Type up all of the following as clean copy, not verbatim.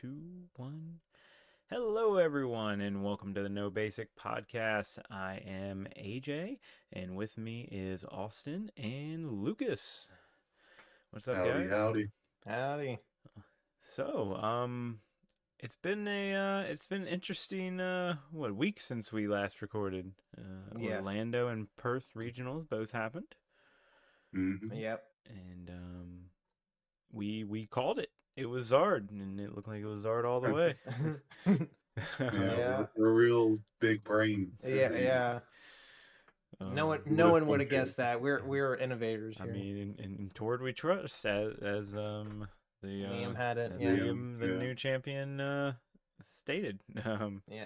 two, one. Hello, everyone, and welcome to the No Basic Podcast. I am AJ, and with me is Austin and Lucas. What's up, Howdy, guys? howdy. Howdy. So, it's been interesting. What week since we last recorded? Yes. Orlando and Perth regionals both happened, hmm Yep. and we called it. It was Zard, and it looked like it was Zard all the way. Yeah, Yeah. we're real big brain. Yeah. No one would have guessed that. We're innovators I here. mean, in Toward We Trust, as Liam had it. as Yeah. Liam, the Yeah. new champion, stated. Yeah.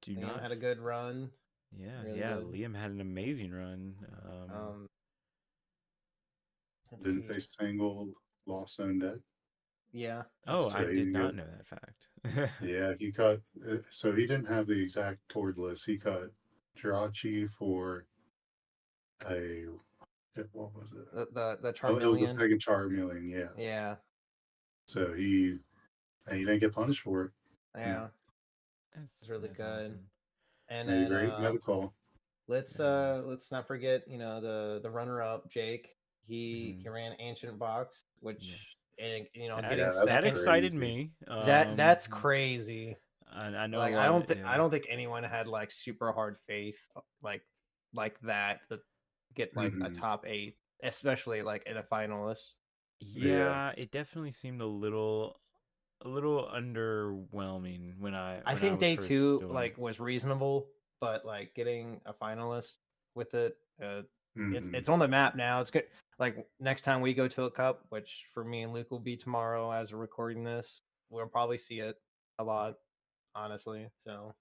Do Liam not. had a good run. Yeah, Really yeah. good. Liam had an amazing run. Let's Didn't see. face single, lost own deck. Yeah. Oh, So I he did not got- know that fact. Yeah, he cut. So he didn't have the exact toward list. He cut Jirachi for a what was it? The Oh, it was a Charmeleon. second Charmeleon. Yes. Yeah. So he didn't get punished for it. Yeah. That's really good. awesome. And Made a then great medical. let's not forget, the runner up, Jake. He ran Ancient Box, which and getting that's That second. excited crazy. me. That's crazy. I know. Like a I lot don't of, I don't think anyone had like super hard faith like that get like a Mhm. top 8, especially like in a finalist. Yeah, it definitely seemed a little underwhelming when I when think was day first 2 doing like was reasonable, but like getting a finalist with it, Mhm. it's on the map now. It's good. Like next time we go to a cup, which for me and Luke will be tomorrow as we're recording this, we'll probably see it a lot, honestly. So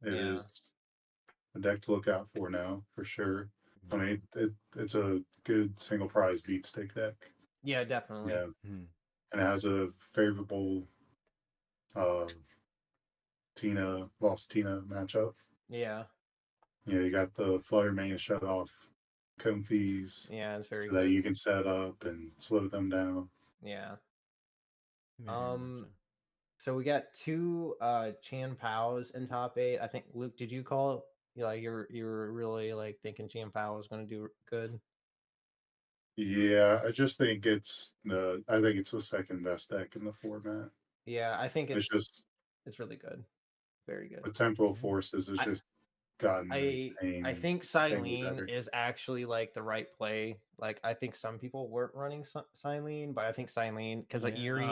It yeah. is a deck to look out for now, for sure. I it. mean, it's a good single prize beat stick deck. Yeah, definitely. Yeah, Hmm. and it has a favorable uh, lost Tina matchup. Yeah. You got the Flutter Mane shut off Comfies Yeah, it's very so that good. you can set up and slow them down. Yeah. Very much so. So we got 2 Chan Paos in top 8. I think Luke, did you call it? You're really like thinking Chan Pao was going to do good. Yeah, I just think I think it's the second best deck in the format. Yeah, I think It's just it's really good. Very good. the temporal forces has I just gotten I insane, think insanely Silene better. is actually like the right play. Like I think some people weren't running Silene, but I think Silene because like Yeah, Eerie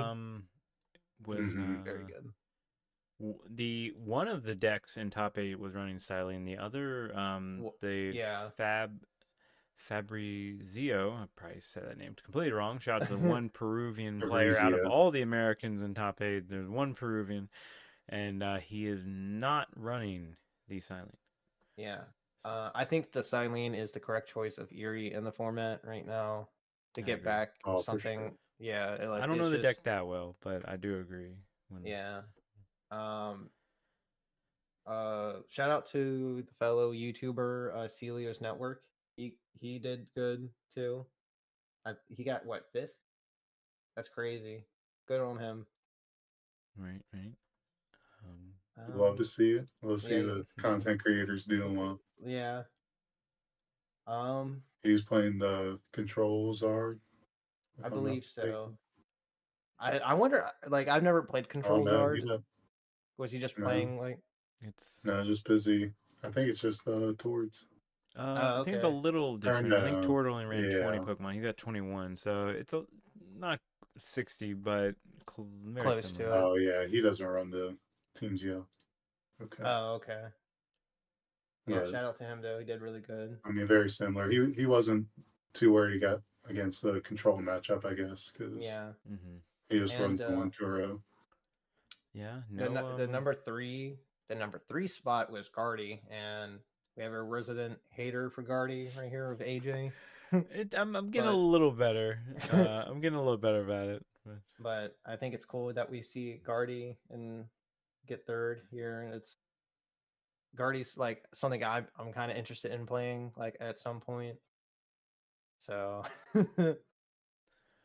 was very good. the one of the decks in top 8 was running Silene. The other, the Yeah. Fabrizio, I probably said that name completely wrong. Shout out to the one Peruvian player out of Fabrizio. all the Americans in top 8. There's one Peruvian, and he is not running the Silene. Yeah. I think the Silene is the correct choice of Eerie in the format right now to I get agree. back Oh, for something. sure. Yeah, I don't know the deck that well, but I do agree. Yeah. Shout out to the fellow YouTuber Celios Network. He did good too. He got what, 5th? That's crazy. Good on him. Right. Love to see it. Love to see Yeah, the content creators doing well. yeah. He's playing the Control Zard. I believe so. I wonder. Like, I've never played Oh Control no, he Zard. did. Was he just No, playing like? It's no, just busy. I think it's just towards. I think it's a Okay. little Or different. I think no, Tord only ran 20 yeah, Pokemon. He's got 21, so it's not 60, but very Close similar. to it. oh yeah, he doesn't run the teams yet. Okay, Oh, okay. Yeah, but shout out to him though. He did really good. I mean, very similar. He wasn't too worried he got against the Control matchup, I guess, because Yeah. he just And runs the one Kuro. Yeah, the no. the number 3 spot was Guardy, and we have a resident hater for Guardy right here of AJ. I'm getting a But little better. I'm getting a little better about it. but I think it's cool that we see Guardy and get 3rd here. It's Guardy's like something I'm kind of interested in playing like at some point. So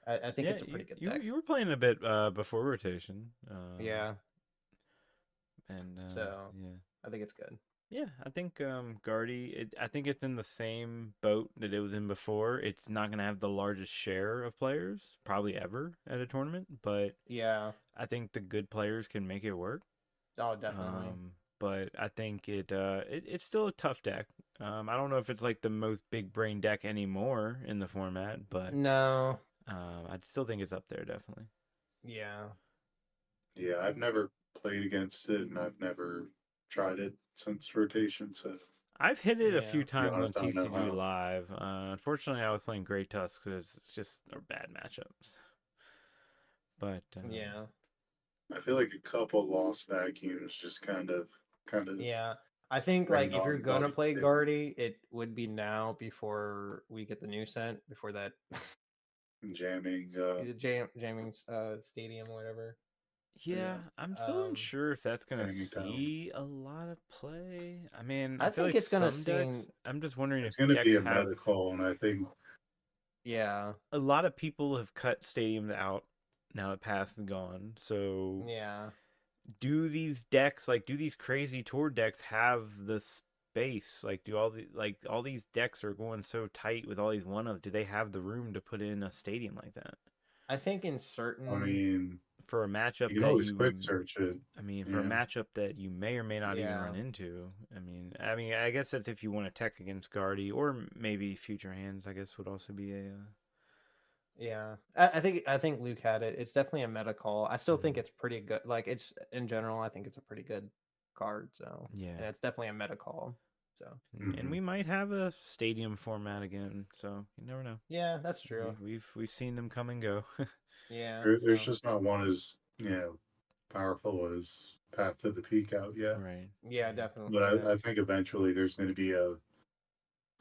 I think Yeah, it's a pretty good you deck. you were playing a bit before rotation. Yeah. And So yeah. I think it's good. Yeah, I think Guardy. I think it's in the same boat that it was in before. It's not going to have the largest share of players, probably ever, at a tournament, but Yeah. I think the good players can make it work. Oh, definitely. But I think it's still a tough deck. I don't know if it's like the most big brain deck anymore in the format, but No. I still think it's up there definitely. Yeah. Yeah, I've never played against it, and I've never tried it since rotation. So, to I've hit it a Yeah. few be times on honest, I don't know TCG how. Live. Unfortunately, I was playing Great Tusk because it's just are bad matchups. But Yeah. I feel like a couple lost vacuums just kind of Yeah. I think like rained if you're on gonna Guardian play table. Guardy, it would be now before we get the new set, before that Jamming, jamming stadium or whatever. yeah, yeah, I'm still Um unsure if that's gonna jamming town. see a lot of play. I mean, I I feel think like it's gonna some decks. seem I'm just wondering if It's going to be decks a have meta call, and I think yeah. a lot of people have cut stadiums out now that Path is gone. So Yeah. do these decks do these crazy tour decks have the space? Like do all these decks are going so tight with all these one of do they have the room to put in a stadium like that? I think in I certain mean For a matchup you can that always quick search it. I mean, for a Yeah. matchup that you may or may not even yeah. run into. I guess that's if you want to tech against Guardy or maybe future hands. I guess would also be a. Yeah, I think Luke had it. It's definitely a meta call. I still think Mhm. it's pretty good. Like it's in general, I think it's a pretty good card. So Yeah, and it's definitely a meta call. So and Hmm. we might have a stadium format again. So you never know. yeah, that's true. We've seen them come and go. Yeah. There's So just not one as powerful as Path to the Peak out yet. Right. yeah, Right. definitely. But Yeah. I think eventually there's going to be a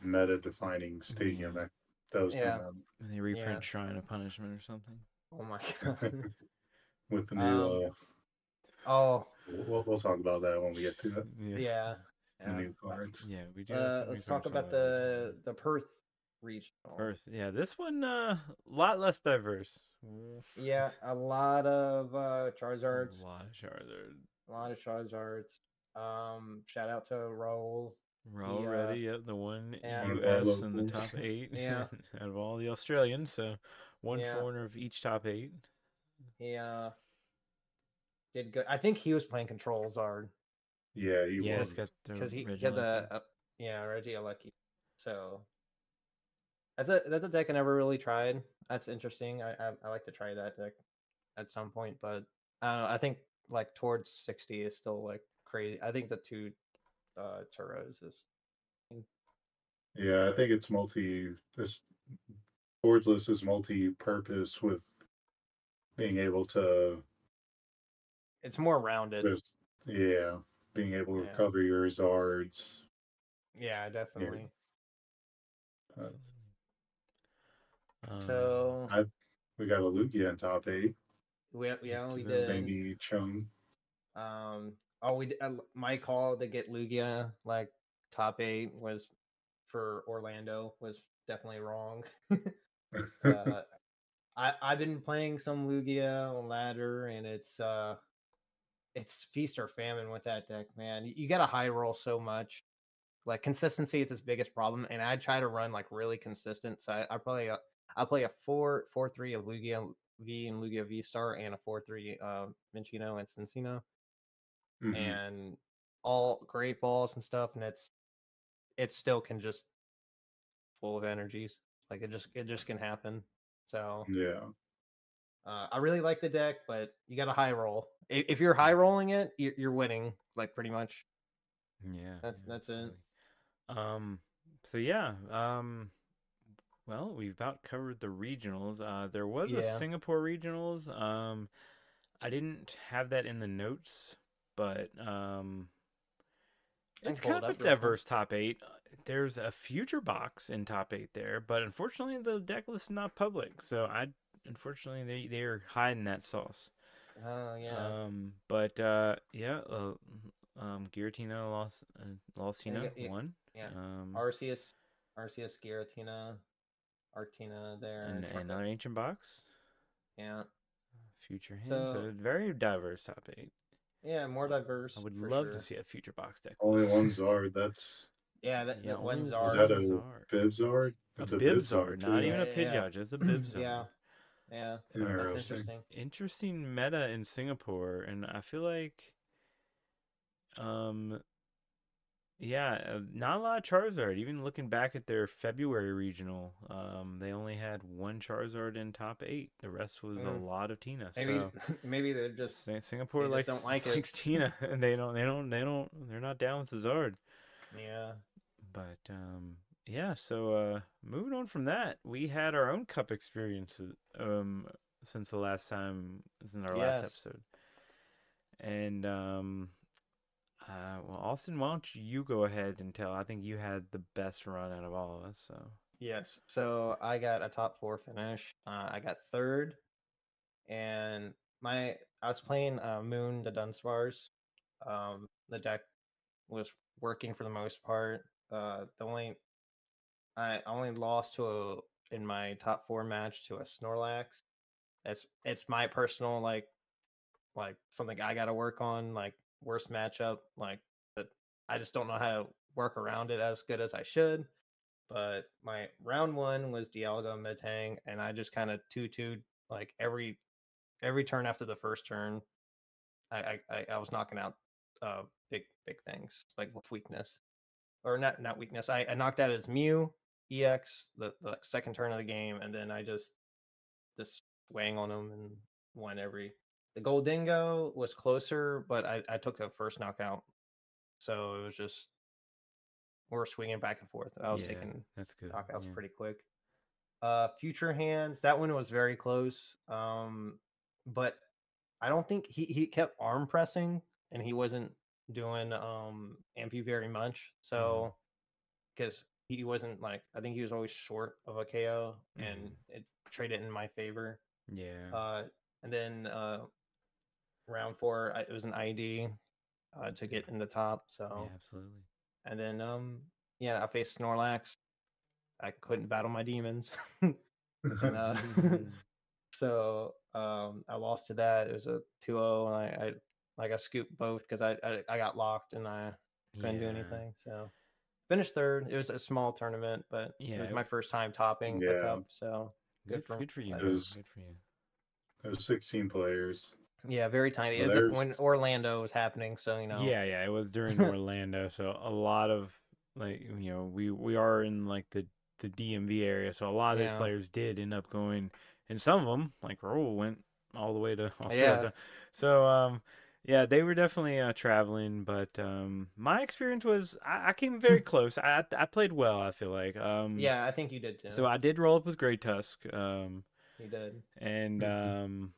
meta defining stadium Yeah. that does come Yeah. out And they Yeah. reprint Shrine of Punishment or something. Oh my god. with the new. um. Oh We'll talk about that when we get to it. Yeah. yeah. The Yeah. new cards. Yeah. We do have some new Let's talk cards to talk about about later. the Perth regional. Earth. Yeah. This one a lot less diverse. Yeah, a lot of A Charizards. lot of Charizard. A lot of Charizards. Shout out to Raul. We're He already at the one yeah, One of our US in the locals. top eight yeah, out of all the Australians. So one yeah. foreigner of each top eight. He did good. I think he was playing Control Zard Yeah, he Yeah, was. it's got the because he had the Regieleki. yeah Reggie Alecki. So that's a deck I never really tried. That's interesting. I like to try that deck at some point, but I don't know. I think like towards 60 is still like crazy. I think the two Turos is Yeah, I think it's this boards list is multi-purpose with being able to it's more rounded. just yeah, being able to Yeah, recover your Zards. yeah, Yeah, definitely. uh, So I we got a Lugia in top eight. we Do have They did. need Chung. Um, oh, my call to get Lugia like top 8 was for Orlando was definitely wrong. uh, I've been playing some Lugia on ladder, and it's feast or famine with that deck, man. You got to high roll so much. Like consistency, it's its biggest problem, and I try to run like really consistent. So I play a 4-4-3 of Lugia V and Lugia V Star, and a 4-3 Minchino and Cincino, Hmm. and all great balls and stuff, and it still can just full of energies. Like it just can happen. So Yeah, I really like the deck, but you got to high roll. If you're high rolling it, you're winning. Like pretty much. Yeah, yeah, That's it. absolutely. Um, so yeah, well, we've about covered the regionals. There was a Yeah, Singapore regionals. I didn't have that in the notes, but I it's can pull kind it of a up real quick. diverse top eight. There's a future box in top eight there, but unfortunately the deck list is not public, so I unfortunately they're hiding that sauce. Oh yeah, But yeah, Giratina and Losina won. yeah. Um, Arceus, Arceus, Giratina, Artina there. and another ancient box. Yeah. Future hand, So so very diverse top 8. yeah, more I diverse would for love to sure. see a future box deck Only list. one Zard. That's Yeah, Yeah, that only one is Zard. that one a Zard. Bib Zard? A It's a bib Bib Zard Zard, not too. even a Yeah, Pidgeot, just a bib yeah, Zard. yeah. That's Interesting. interesting. Interesting meta in Singapore, and I feel like, um, yeah, not a lot of Charizard. Even looking back at their February regional, they only had one Charizard in top 8. The rest was a Mm, lot of Tina. maybe So maybe they're just Singapore they just likes don't like it. likes Tina, and they're not down with the Zard. Yeah. But yeah. So moving on from that, we had our own cup experiences since the last time, since our last Yes. episode, and well, Austin, why don't you go ahead and tell? I think you had the best run out of all of us. So Yes. So I got a top 4 finish. I got third, and I was playing Moon the Dunsparce. The deck was working for the most part. The only I only lost to a in my top 4 match to a Snorlax. It's my personal like something I got to work on, like worst matchup, like that I just don't know how to work around it as good as I should. But my round 1 was Dialga Metang, and I just kind of 2-2'd like every turn after the first turn. I was knocking out big things like with weakness, or not weakness. I knocked out his Mew EX the second turn of the game, and then I just swang on him and won every. The Goldingo was closer, but I took the first knockout, so it was just we were swinging back and forth. I was yeah, taking that's good. knockouts Yeah. pretty quick. Future hands, that one was very close. But I don't think he kept arm pressing and he wasn't doing Ampy very much. Mm-hmm. So because he wasn't like I think he was always short of a KO and Mm-hmm. it traded in my favor. Yeah. Uh, and then round 4 it was an ID to get in the top. Yeah. So Absolutely. and then yeah, I faced Snorlax. I couldn't battle my demons. And so I lost to that. It was a 2-0, and I like I scooped both because I got locked and I couldn't do Yeah. anything. So finished third. It was a small tournament, but it was Yeah. my first time topping the Yeah, cup. So good for Good for you, like, it man. was Good for you. it was 16 players. yeah, very tiny. Well, Is it when there's Orlando was happening? So you know, Yeah, yeah, it was during Orlando, so a lot of like we are in like the DMV area, so a lot of those yeah, players did end up going, and some of them like Raul went all the way to Australia. yeah. So yeah, they were definitely traveling, but my experience was I came very close. I played well. I feel like Yeah, I think you did too. so I did roll up with Great Tusk You did. and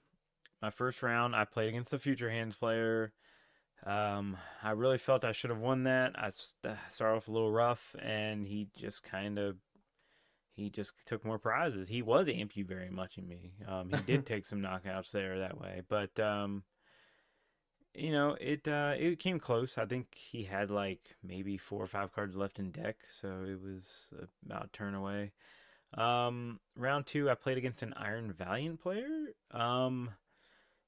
my first round I played against the Future Hands player. I really felt I should have won that. I started off a little rough, and he just took more prizes. He was ampu very much in me. He did take some knockouts there that way, but it came close. I think he had like maybe 4 or 5 cards left in deck, so it was about a turn away. Round 2, I played against an Iron Valiant player.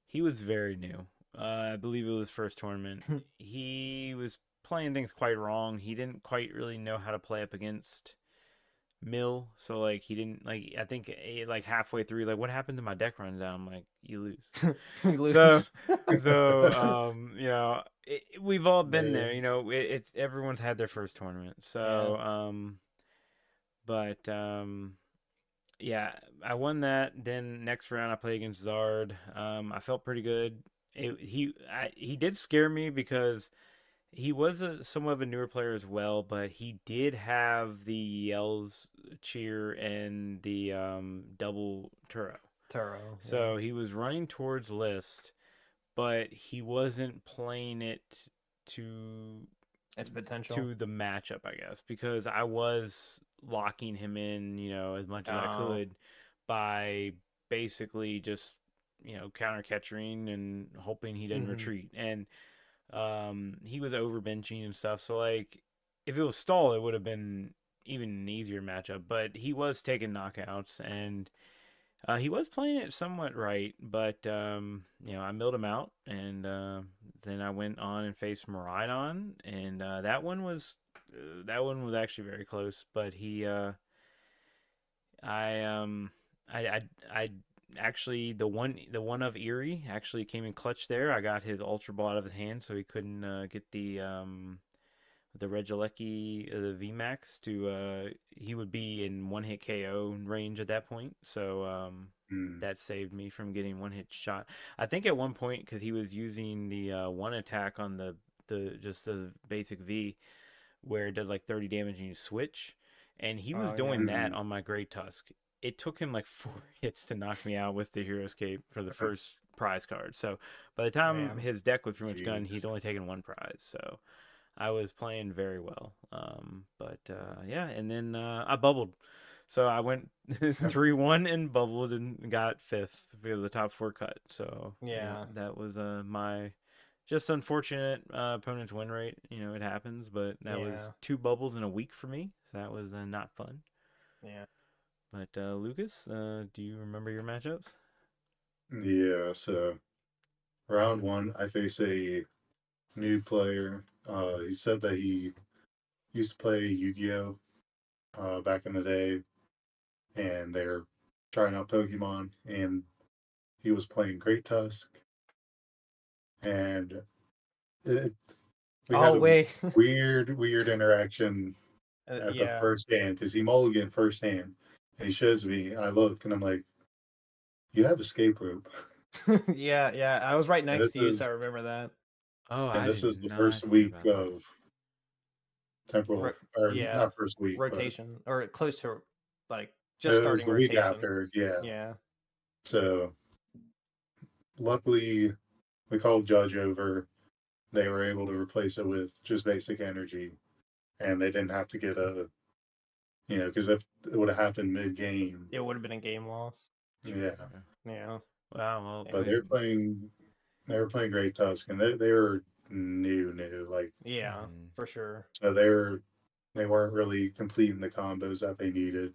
He was very new. I believe it was his first tournament. He was playing things quite wrong. He didn't quite really know how to play up against Mill. So like he didn't like. I think like halfway through, like what happened to my deck runs down. I'm like, you lose. You So lose. we've all been there. man. It's everyone's had their first tournament. Yeah. So but yeah, I won that. Then next round I played against Zard. I felt pretty good. He did scare me because he was somewhat of a newer player as well, but he did have the yells, cheer, and the double Turo. Taro. Yeah. So he was running towards list, but he wasn't playing it to Its potential. to the matchup, I guess, because I was locking him in, as much as I Oh. could by basically just, counter catching and hoping he didn't Hmm. retreat. And he was overbenching and stuff. So like, if it was stall, it would have been even an easier matchup. But he was taking knockouts, and He was playing it somewhat right, but I milled him out, and then I went on and faced Miraidon, and that one was actually very close. But I I actually the one of Erie actually came in clutch there. I got his Ultra Ball out of his hand, so he couldn't get the Regieleki, the VMAX to he would be in one hit KO range at that point. So Hmm. that saved me from getting one hit shot. I think at one point because he was using the one attack on the just the basic V where it does like 30 damage and you switch, and he was Oh doing yeah, that Mhm. on my Great Tusk. It took him like 4 hits to knock me out with the Hero's Cape for the first prize card. So by the time man. his deck was pretty much gone, he'd Jeez. only taken one prize. So I was playing very well. But yeah, and then I bubbled. So I went 3-1 and bubbled and got fifth for the top four cut. So yeah, Yeah, that was my just unfortunate opponent's win rate. It happens, but that was yeah, two bubbles in a week for me. So that was not fun. yeah. But Lucas, do you remember your matchups? Yeah, so round one, I face a new player. He said that he used to play Yu-Gi-Oh! Back in the day, and they're trying out Pokemon, and he was playing Great Tusk, and it, we had Oh a wait, weird interaction at the yeah, first hand because he mulliganed first hand, and he shows me, and I look, and I'm like, "You have escape rope," yeah, yeah. I was right and next to you, so I remember that. Oh, and I this did is the not first hear week about this. of temporal, Ro- or yeah, not first week, but rotation or close to like just it was starting the week rotation. after. Yeah, Yeah. so luckily we called Judge over. They were able to replace it with just basic energy, and they didn't have to get because if it would have happened mid game, It would have been a game loss. yeah. Sure. Yeah. Wow. Well, Yeah. But they were playing Great Tusk, and they were new, like Yeah, mm, for sure. so they weren't really completing the combos that they needed.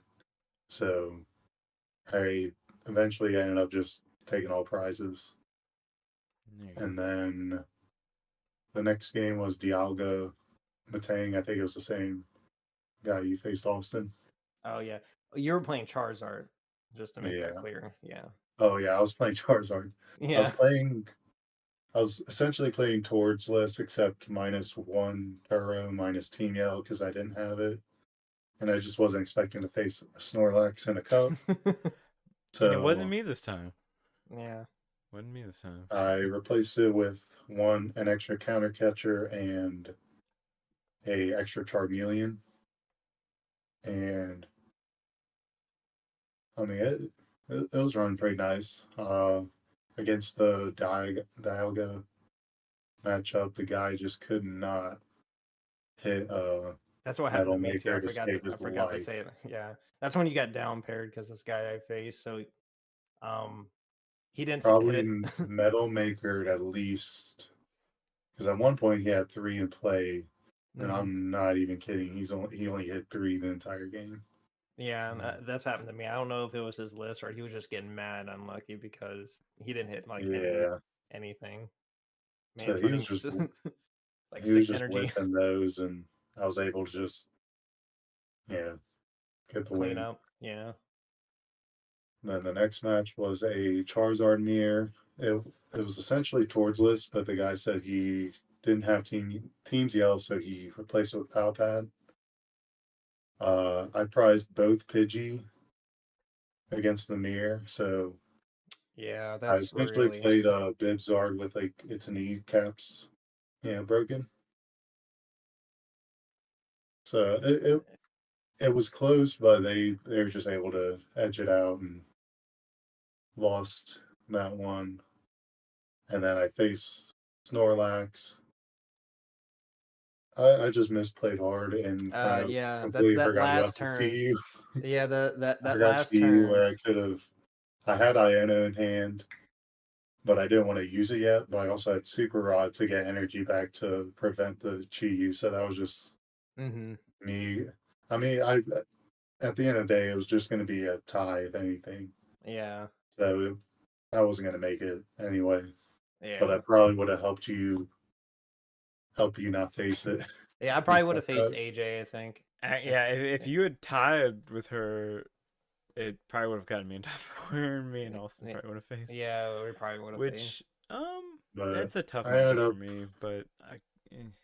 So I eventually ended up just taking all prizes, there you and go. then the next game was Dialga Matang. I think it was the same guy you faced, Austin. Oh yeah. You were playing Charizard, just to make that Yeah. clear. Yeah. Oh yeah, I was playing Charizard. I was Yeah. playing. I was essentially playing towards list, except -1 Turo, minus Team Yell because I didn't have it, and I just wasn't expecting to face a Snorlax in a cup. And it wasn't So me this time. Yeah. Wasn't me this time. I replaced it with an extra counter catcher and a extra Charmeleon, and I mean it was running pretty nice. Against the Dialga matchup, the guy just could not hit That's what happened Metal to me too. Maker to save I his forgot to life. say it. Yeah. That's when you got down paired because this guy I faced, so um he didn't hit Probably it. Metal Maker at least, because at one point he had three in play, and Hmm. I'm not even kidding. He only hit three the entire game. Yeah, and Mm. that's happened to me. I don't know if it was his list or he was just getting mad unlucky because he didn't hit like Yeah, anything. Man so footing's like he was six just energy. whipping those, and I was able to just yeah get the Clean win. up. Yeah. Then the next match was a Charizard mirror. It was essentially towards list, but the guy said he didn't have teams yell, so he replaced it with Palpad. I prized both Pidgey against the mirror, so Yeah, I that's essentially really played Bib Zard with like its kneecaps, broken. So it was close, but they were just able to edge it out and lost that one. And then I faced Snorlax. I just misplayed hard and kind of yeah, completely that forgot about last the turn. GU. Yeah, I that forgot last GU turn. where I had Iono in hand, but I didn't want to use it yet. But I also had Super Rod to get energy back to prevent the GU. So that was just Mhm. me. I mean, I at the end of the day, it was just going to be a tie, if anything. Yeah. So I wasn't gonna make it anyway. But I Yeah. probably would have helped you not face it. Yeah, I Be probably would have toughed faced up. AJ, I think. Yeah, if you had tied with her, it probably would have gotten me in top four, and me and Austin Y- probably would have faced. Yeah, we probably would have Which, faced. But it's a tough I ended matchup for up me, but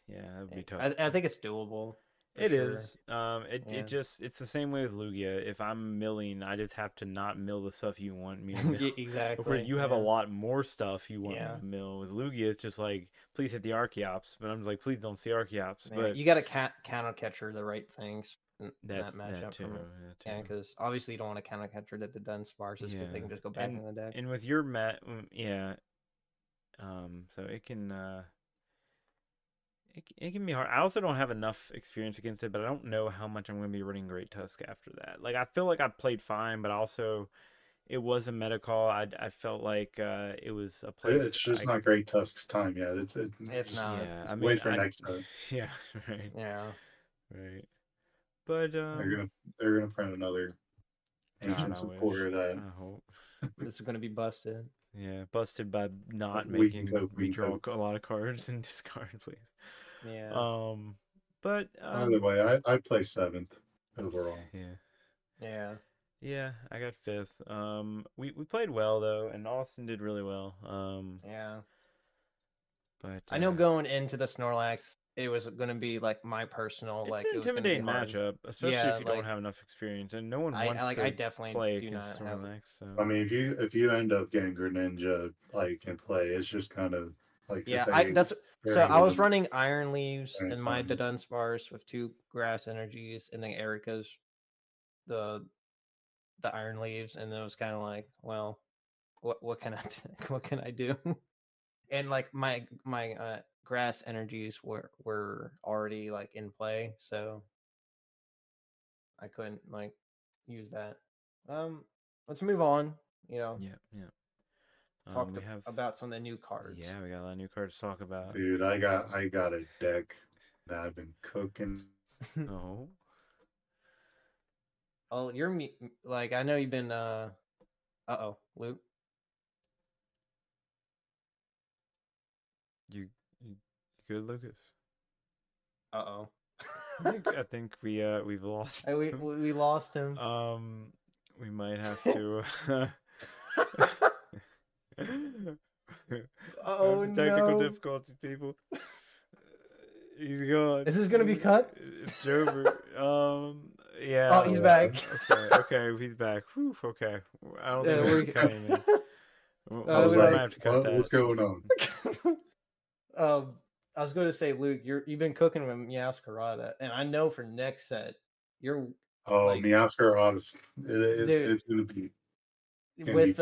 yeah, that would be tough. I think it's doable for It sure. is. It Yeah. just it's the same way with Lugia. If I'm milling, I just have to not mill the stuff you want me to mill. Where Exactly. you have a Yeah. lot more stuff you want me Yeah. to mill. With Lugia, it's just like, please hit the Archeops, but I'm just like, please don't see Archeops. Yeah. But You got to counter catcher the right things in that's that that matchup too. for me. That Yeah, too. because obviously you don't want to counter catcher the Dunsparce just because Yeah, they can just go back and in the deck. and with your yeah. So it can it can be hard. I also don't have enough experience against it, but I don't know how much I'm going to be running Great Tusk after that. Like I feel like I played fine, but also it was a meta call. I felt like it was a place it's just I not Great Tusk's time yet. It's Just not. yeah. I mean wait for I next time. yeah right Yeah. right. But They're gonna they're gonna print another God ancient I wish supporter that I hope This is going to be busted. yeah busted by not we can making cope. We me can draw cope. a lot of cards and discard please. Yeah. Um, but Either way, I play seventh overall. yeah. Yeah. Yeah, I got fifth. We played well though, and Austin did really well. Yeah. But I know going into the Snorlax, it was going to be like my personal, it's like, an it was going to be intimidating hard. matchup, especially if Yeah. you don't Like, have enough experience, and no one wants I to definitely play do against not have. Snorlax. So I mean, if you end up getting Greninja like in play, it's just kind of like if Yeah. So they're I able was to running Iron Leaves turn and it my on. Dunsparce with 2 Grass Energies, and then Erica's the Iron Leaves, and it was kind of like, well, what can what can I do? And like my Grass Energies were already like in play, so I couldn't like use that. Um, let's move on. You know, yeah, yeah. talk We have about some of the new cards. yeah, we got a lot of new cards to talk about. Dude, I got a deck that I've been cooking. Oh, Oh, like I know you've been. Oh, Luke. you good, Lucas? Uh I think we've lost oh. we him. we lost him. Um, we might have to. Oh Some technical no! difficulties, people. He's gone. Is this gonna be cut? It's over. Oh, Yeah. he's back. Okay, he's back. Whew, okay. I don't think we have to We're. cut anything. I was We might like, have to cut what's that. going on? um, I was going to say, Luke, you've been cooking with Meowscarada, and I know for next set, you're Oh, like, Meowscar Odyssey. dude, It's gonna be with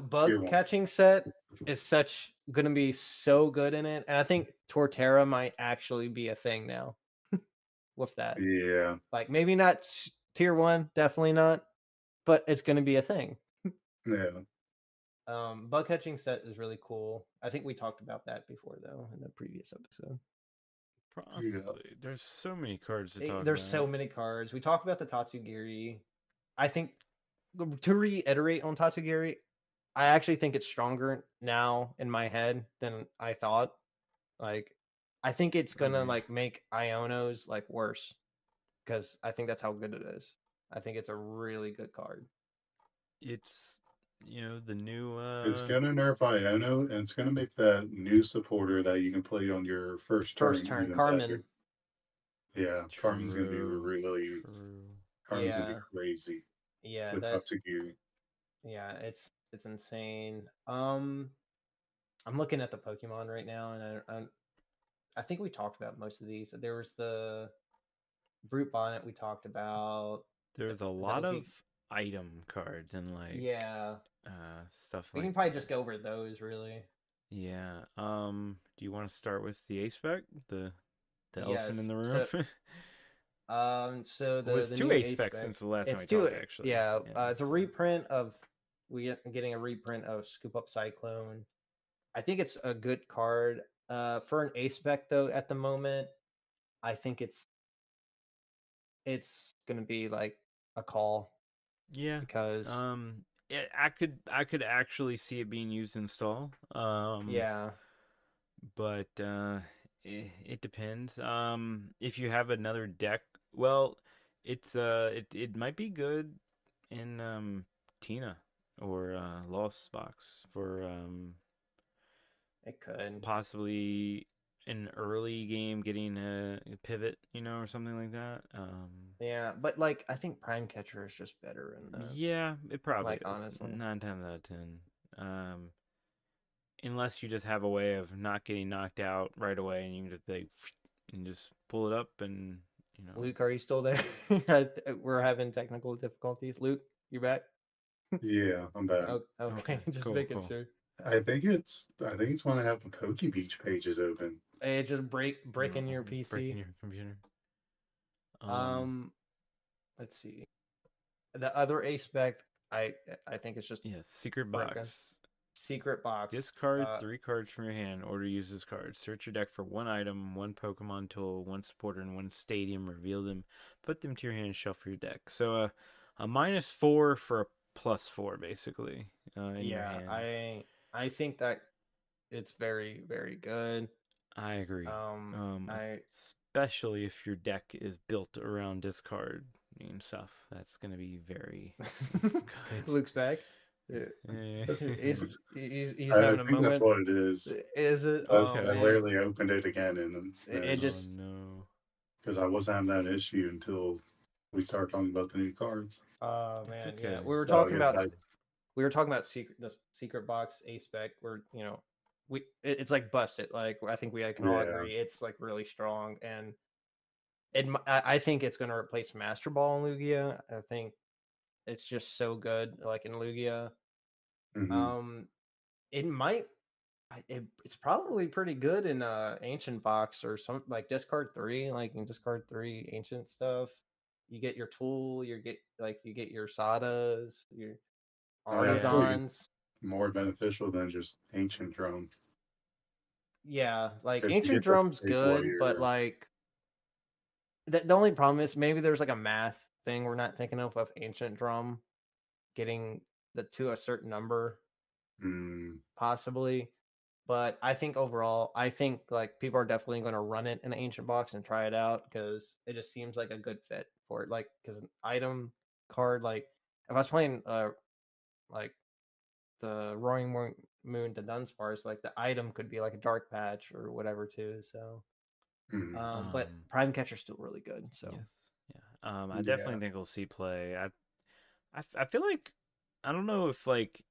bug tier one. catching set is such going to be so good in it, and I think Torterra might actually be a thing now with that. Yeah, Like maybe not tier one, definitely not, but it's going to be a thing. yeah. Bug catching set is really cool. I think we talked about that before though in the previous episode. Yeah. Possibly. There's so many cards to talk There's so about. many cards. We talked about the Tatsugiri. I think to reiterate on Tatsugiri, I actually think it's stronger now in my head than I thought. Like, I think it's gonna Agreed. like make Iono's like worse because I think that's how good it is. I think it's a really good card. It's the new It's gonna nerf Iono, and it's gonna make that new supporter that you can play on your first First turn turn, even better. Carmen. Yeah, Carmen's gonna be true. True. Carmen's gonna be Yeah, crazy yeah, with Tatsugiri. yeah. It's insane. I'm looking at the Pokemon right now, and I think we talked about most of these. There was the Brute Bonnet we talked about. There's a That'll lot of be item cards and like yeah. stuff We like can probably that. just go over those really. Yeah. Do you want to start with the ace spec? The elephant in Yes. the room? So Well, it's the two new ace ace specs spec. since the last time It's we two. talked actually. Yeah. Yeah, It's a so reprint of getting a reprint of Scoop Up Cyclone. I think it's a good card. For an ace spec though, at the moment, I think it's gonna be like a call yeah. because Um I could actually see it being used in stall. Yeah, But it depends. If you have another deck, well, it might be good in Tina or Lost Box for it could. possibly an early game getting a pivot, or something like that. Yeah, but like I think Prime Catcher is just better in the Yeah, it probably like is. honestly. 9 times out of 10. Um, unless you just have a way of not getting knocked out right away, and you can just like and just pull it up, and you know. Luke, are you still there? We're having technical difficulties. Luke, you back? Yeah, I'm back. Oh, Okay, okay, just cool, making cool. sure. I think it's when I have the Poke Beach pages open. It just breaking your Breaking PC. your computer. Um, Um, let's see. The other A spec, I I think it's just yeah, secret broken. box. Secret box. Discard 3 cards from your hand. Order uses cards. Search your deck for one item, one Pokemon tool, one supporter, and one stadium. Reveal them. Put them to your hand. Shuffle your deck. So a -4 for a +4, basically, in your Yeah, hand. I think that it's very good. I agree. Um, I Especially if your deck is built around discard and stuff. That's gonna be very good. Luke's back. Yeah. Eh. He's I having a think that's moment. what it is. Is it? I, Oh Okay. I man, rarely opened it again, and it then Oh just. no. because I wasn't having that issue until we started talking about the new cards. Oh It's man, yeah. okay. So yeah, We were talking about the secret box A spec. Where it's like busted. Like I think we can all yeah. agree it's like really strong, and I think it's going to replace Master Ball in Lugia. I think it's just so good. Like in Lugia, Hmm. um, it might. It's probably pretty good in ancient box or some like discard three. Like in discard three ancient stuff, you get your tool. You get your Sadas, your I mean, I feel Yeah. like it's artisans. more beneficial than just ancient drum Yeah, like because you ancient get the drum's break while good, but you're. like the only problem is maybe there's like a math thing we're not thinking of ancient drum getting the to a certain number Mm, possibly. But I think overall, I think like people are definitely going to run it in an ancient box and try it out because it just seems like a good fit for it. Like because an item card, like if I was playing like the Moon to Dunsparce, like the item could be like a dark patch or whatever too. So, mm, but Prime Catcher's still really good. So Yes. Yeah. I yeah. definitely think we'll see play. I feel like I don't know if like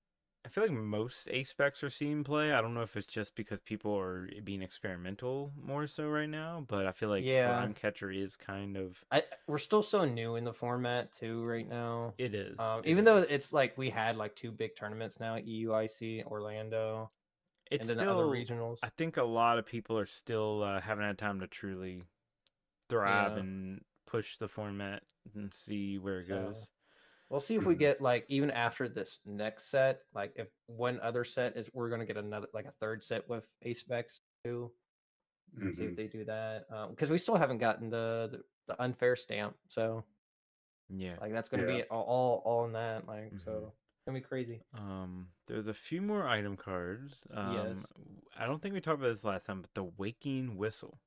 I feel like most A specs are seeing play. I don't know if it's just because people are being experimental more so right now, but I feel like yeah, Prime Catcher is kind of we're still so new in the format too right now. it is. It Even though is. it's like we had like two big tournaments now, EUIC, Orlando, It's and then the other still regionals. I think a lot of people are still haven't had time to truly thrive Yeah. and push the format and see where it So goes. we'll see if we Mm, get like even after this next set, like if one other set is we're gonna get another like a third set with ace specs too. See if hmm. they do that. Because we still haven't gotten the unfair stamp. So Yeah. like that's gonna Yeah. be all in that. Like Hmm. so it's gonna be crazy. There's a few more item cards. Yes. I don't think we talked about this last time, but the Waking Whistle.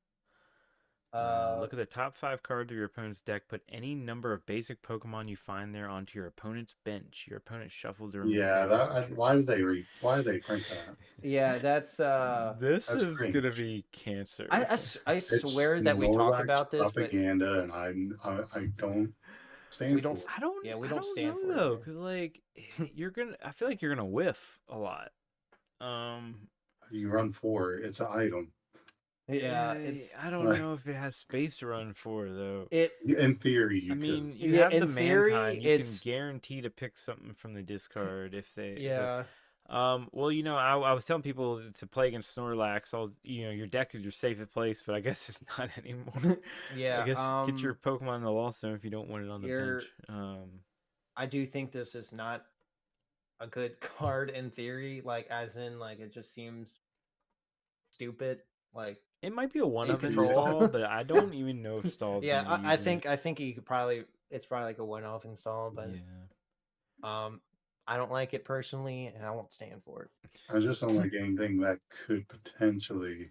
Uh Look at the top 5 cards of your opponent's deck. Put any number of basic Pokemon you find there onto your opponent's bench. Your opponent shuffles the Yeah. remaining cards. Why did they print that? yeah, that's This That's is gonna cringe. be cancer. I It's swear that we talk Snorlax about this, but propaganda, and I don't we stand don't for it. we I don't don't stand know for it though, either. cause like you're gonna. I feel like you're gonna whiff a lot. Um, You run 4, it's an item. Yeah, it's I don't Like know if it has space to run for though. it in theory, I you could. mean, you yeah, have the in theory Mantine. You can it's guarantee to pick something from the discard if they. So, yeah. well, I was telling people to play against Snorlax. Your deck is your safest place, but I guess it's not anymore. I Yeah, guess get your Pokemon in the Lost Zone if you don't want it on the bench. you're I do think this is not a good card in theory, like as in like it just seems stupid, like It might be a one in of Yeah. control. install, but I don't even know if Stall is Yeah, going to be using it. I think you could probably it's probably like a one-off install, but Yeah. um I don't like it personally, and I won't stand for it. I just don't like anything that could potentially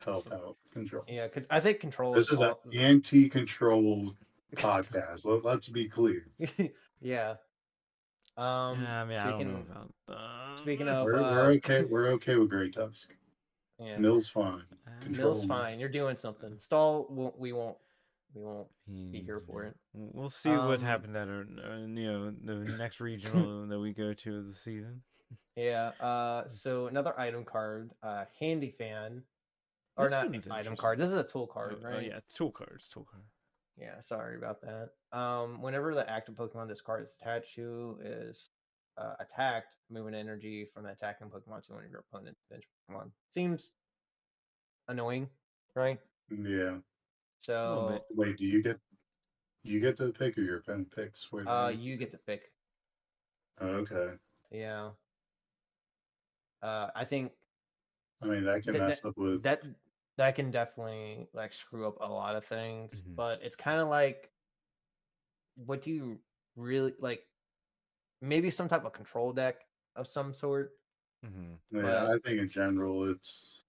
help out control. Yeah, because I think control is This is an all. anti-control podcast. Let's be clear. Yeah. Yeah, I mean, I don't know Speaking about speaking that. of We're okay. We're okay with Great Tusk. yeah, Mill's fine. Mill's Control. fine. You're doing something. Stall we won't be here for it. We'll see what Um happens at the next regional that we go to of the season. yeah, so another item card, handy fan. Or This not one's item interesting. card. This is a tool card, Oh right? yeah, it's tool cards. Tool card. Yeah, sorry about that. Whenever the active Pokemon this card is attached to is attacked, move an energy from the attacking Pokemon to one of your opponent's bench Pokemon. Seems annoying, right? Yeah. A little bit. So, Wait, do you get to pick or your opponent picks where the energy? you get to pick. Okay. Yeah. I think I mean, that can that mess that up with. that that can definitely like screw up a lot of things, Mm-hmm. but it's kind of like, what do you really like? Maybe some type of control deck of some sort, Mm-hmm. Yeah, but I think in general it's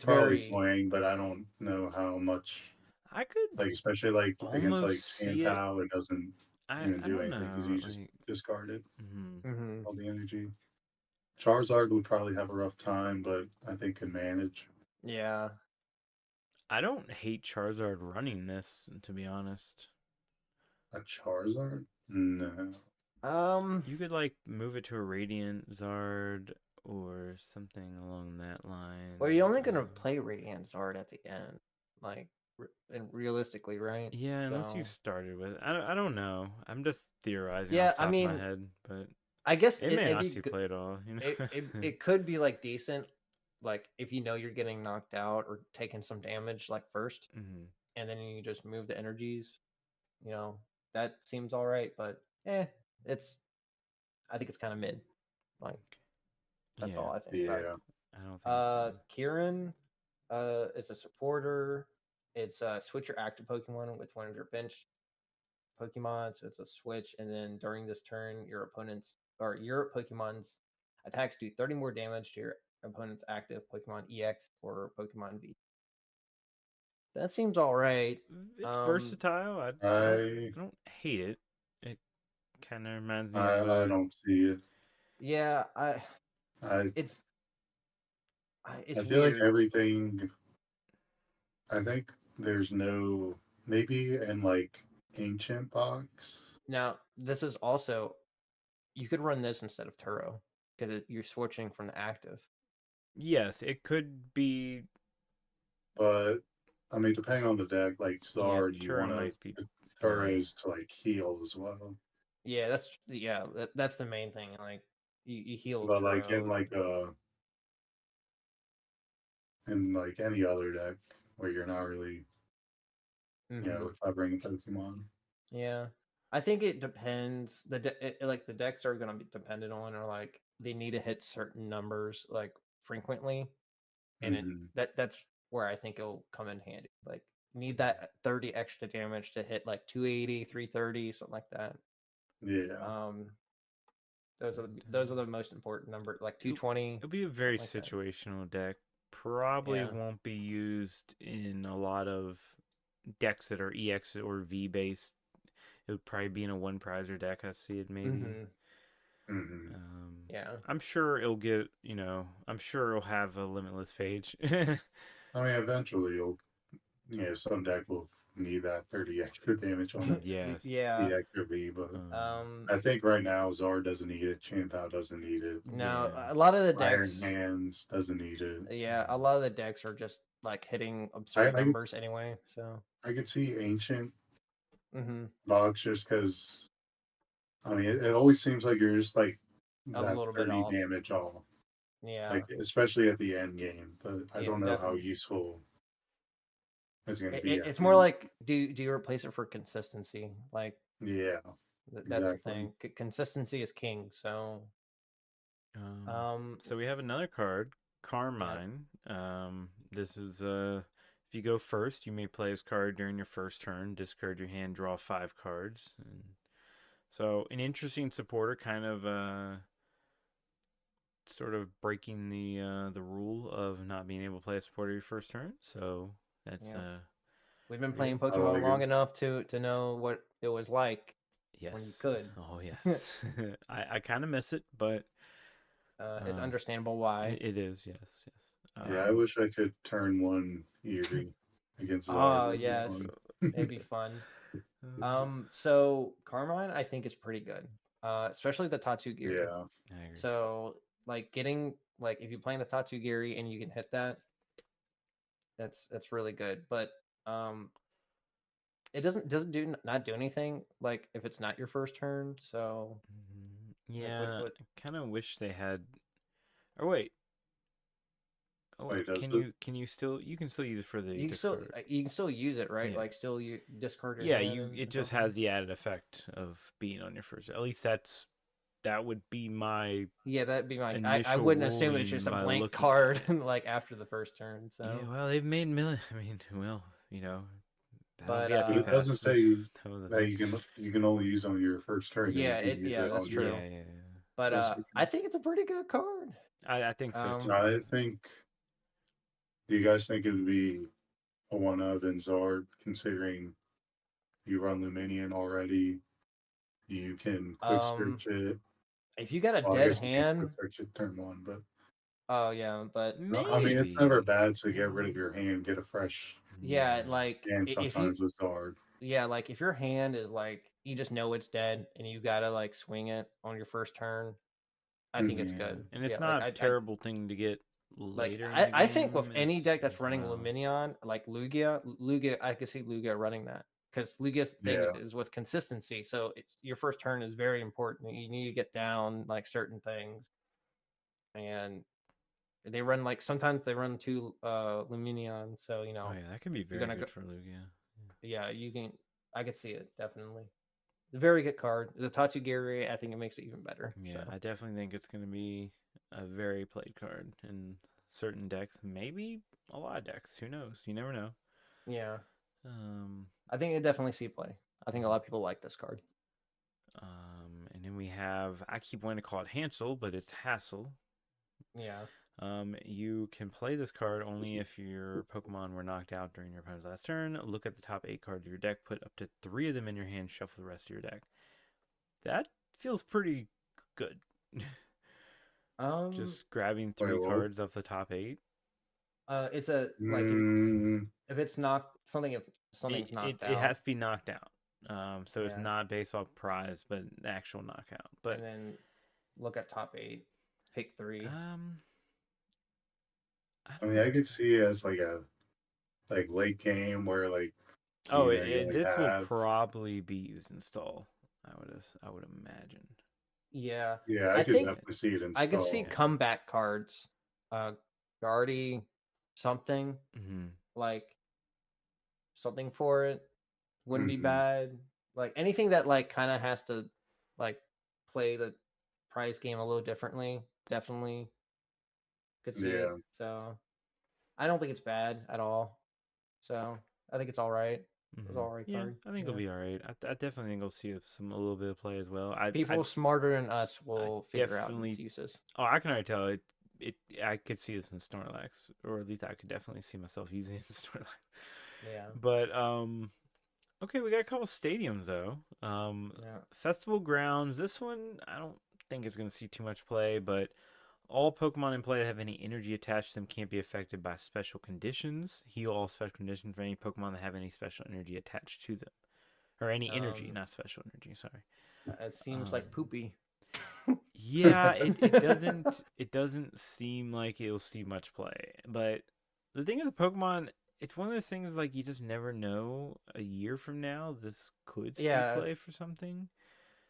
probably very playing, but I don't know how much. I could Like especially like against almost like see it. Chanpao, it doesn't even I do don't anything because know. you just Like, discard it mm-hmm. Mhm. all the energy. Charizard would probably have a rough time, but I think can manage. Yeah. I don't hate Charizard running this, to be honest. A Charizard? No. You could like move it to a Radiant Zard or something along that line. Well, you're only gonna play Radiant Zard at the end, like, and realistically, right? Yeah, unless you So started with it. I don't know. I'm just theorizing yeah, off the I top of my mean, head, but I guess it may it'd not be see good. play at all, you know? It could be like decent, like if you know you're getting knocked out or taking some damage like first, Hmm. and then you just move the energies. You know, that seems all right, but it's I think it's kind of mid. Like, that's Yeah, all I think about it. Yeah. I don't think it's good. Kieran, is a supporter. It's switch your active Pokemon with one of your bench Pokemon, so it's a switch. And then during this turn, your Pokemon's attacks do 30 more damage to your opponent's active Pokemon EX or Pokemon V. That seems all right. It's Um, versatile. I I don't hate it. It kind of reminds me of I don't see it. yeah, I it's I it's feel like weird. everything. I think there's no maybe in like ancient box, Now, this is also, you could run this instead of Turo because you're switching from the active. yes, it could be. but I mean depending on the deck, like Yeah, Zard, you Turo want to might be better. Turos to like heal as well. Yeah, that's the main thing. Like, you heal But like Turo. in like any other deck where you're not really Hmm. covering Pokemon. Yeah, I think it depends. Like the decks are gonna be dependent on, or like they need to hit certain numbers like frequently, and Hmm. that's where I think it'll come in handy. Like, need that 30 extra damage to hit like 280, 330, something like that. Yeah. Um, And, those are the most important number, like it'll, 220, it'll be a very something like that. situational deck. Probably Yeah. won't be used in a lot of decks that are EX or V based. It would probably be in a one prizer deck. I see it maybe. Hmm. Hmm. Yeah. I'm sure it'll get, I'm sure it'll have a limitless page. I mean, eventually some deck will need that 30 extra damage on it, Yes. Yeah. the extra V, but Um. I think right now Zard doesn't need it, Champao doesn't need it, Now, Yeah. a lot of the Iron decks, Hands doesn't need it. yeah, a lot of the decks are just like hitting I absurd I could numbers anyway. So. I could see ancient Hmm. box just because I mean it always seems like you're just like A that little bit 30 off. damage off, Yeah. like especially at the end game, but I Yeah. don't know how Definitely. useful it's going to be at It's the more end. like, do you replace it for consistency? Like, Yeah, that's the exactly. thing. Consistency is king. So. Um. So we have another card, Yeah. Carmine. This is if you go first, you may play this card during your first turn. Discard your hand, draw 5 cards. And So an interesting supporter, kind of sort of breaking the rule of not being able to play a supporter your first turn. So that's Yeah. We've been yeah. playing I Pokemon like it. long enough to know what it was like when you Yes. could. Oh yes. I kind of miss it, but It's um, understandable why. it is. Yes. Yes. Yeah, I wish I could turn one Eevee against Zard. Oh Would be yes, fun. it'd be fun. So Carmine, I think is pretty good. Especially the Tatsugiri. Yeah. I agree. So like getting like if you're playing the Tatsugiri and you can hit that, that's really good. But um, it doesn't do not do anything like if it's not your first turn. So like Yeah, what I kind of wish they had. Or wait. Oh wait. Wait, does Can the you still you can still use it for the discard? you can still use it, right? Yeah. Like still you discard your Yeah, hand you and, it and just Pokemon. has the added effect of being on your first. At least that would be my Yeah, that'd be my. I initial wouldn't assume it's ruling just a by blank looking at card it. like after the first turn. Yeah, So, well, they've made million. I mean, well, you know, Battle but VIP but it doesn't passes. say That was the that thing. you can only use on your first turn. That you yeah, can use it that's on your true. Yeah. But rest of I your think it's a pretty good card. I think so Um, too. I think. Do you guys think it would be a one of in Zard, considering you run Luminion already? You can quick um, search it. if you got a Well, I dead guess you can't quick hand, search it turn one, but oh yeah, but I mean, it's never Maybe. bad to get rid of your hand, get a fresh yeah, Yeah. like hand if you sometimes with Zard. yeah, like if your hand is like you just know it's dead and you gotta like swing it on your first turn, I think it's Hmm Yeah, good. and it's Yeah, not a terrible thing to get like later in the I think with game any deck as that's running well. Luminion, like Lugia, I could see Lugia running that because Lugia's thing Yeah. is with consistency. So it's your first turn is very important. You need to get down like certain things, and they run like sometimes they run two Luminion. So Oh yeah, that could be you're very gonna go. good for Lugia. Yeah, you can. I could see it definitely. A very good card. The Tatsugiri, I think it makes it even better. Yeah, So I definitely think it's going to be a very played card in certain decks, maybe a lot of decks. Who knows? You never know. yeah, Um, I think it definitely see play. I think a lot of people like this card. and then we have, I keep wanting to call it Hansel, but it's Hassel. Yeah. You can play this card only if your Pokemon were knocked out during your opponent's last turn. Look at the top 8 cards of your deck, put up to 3 of them in your hand, shuffle the rest of your deck. That feels pretty good. Um, Just grabbing Wait, 3 what? cards off the top 8. it's a like Mm, if it's knocked something if It, something's it, knocked it out, has to be knocked out. So it's yeah, not based off prize, but the actual knockout. But and then look at top eight, pick three. um, I I don't mean, I know. could see it as like a late game where Oh, you only this will have. probably be used in stall. I would imagine. Yeah, Yeah, I I could think definitely see it I could see install. Yeah. comeback cards, uh, Guardy, something Mm-hmm. like something for it wouldn't be Hmm. bad. Like anything that like kind of has to like play the prize game a little differently, definitely could see it. Yeah. So I don't think it's bad at all. So I think it's all right. It was Mm-hmm. all right Yeah, card. I think it'll Yeah. be all right. I definitely think I'll see a little bit of play as well. People smarter than us I will figure out its definitely. uses. Oh, I can already tell it. I could see this in Snorlax, or at least I could definitely see myself using it in Snorlax. Yeah. But okay, we got a couple stadiums though. Yeah. Festival grounds. This one I don't think it's gonna see too much play, but all Pokemon in play that have any energy attached to them can't be affected by special conditions. Heal all special conditions for any Pokemon that have any special energy attached to them, or any energy, Um not special energy. Sorry. it seems Um, like poopy. yeah, it doesn't seem like it'll see much play. But the thing is, Pokemon, it's one of those things like you just never know. A year from now, this could see Yeah. play for something.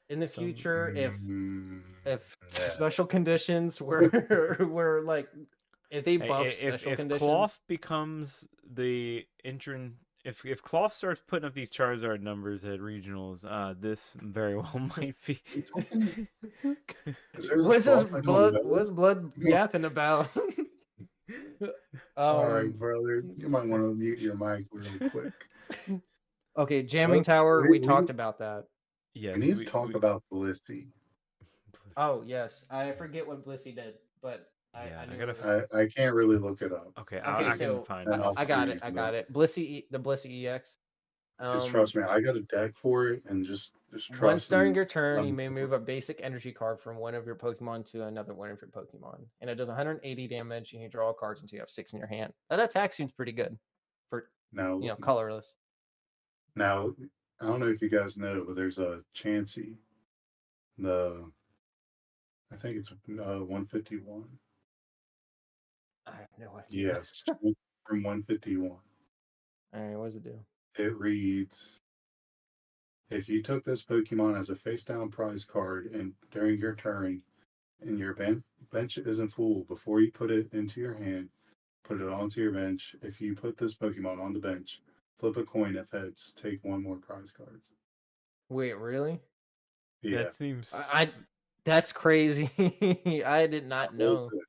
In the Some future, Mm, if yeah. special conditions were like if they Hey, buff special if conditions, Cloth becomes the entrant, if Cloth starts putting up these Charizard numbers at regionals, this very well might be. Is there a cloth I don't know? what's blood yapping about? All right, um brother. You might want to mute your mic real quick. okay, jamming tower, We we talked about that. We Yes, need to talk we about Blissey. Oh yes, I forget what Blissey did, but yeah, I I knew gotta. it was. I can't really look it up. Okay, Okay, I can so find And it. I'll I got it. freeze I it. got it. The Blissey EX. Just Um, trust me, I got a deck for it, and just Once trust during and your turn, let you me may do it. move a basic energy card from one of your Pokemon to another one of your Pokemon, and it does 180 damage. And you draw cards until you have 6 in your hand. That attack seems pretty good for Now, colorless. now, I don't know if you guys know, but there's a Chansey. The I think it's 151. I have no idea. Yes, from 151. All right, what does it do? It reads, if you took this Pokemon as a face down prize card and during your turn and your bench isn't full, before you put it into your hand, put it onto your bench. If you put this Pokemon on the bench, flip a coin. If heads, take one more prize cards. Wait, really? Yeah. That seems. I that's crazy. I did not know. Listen,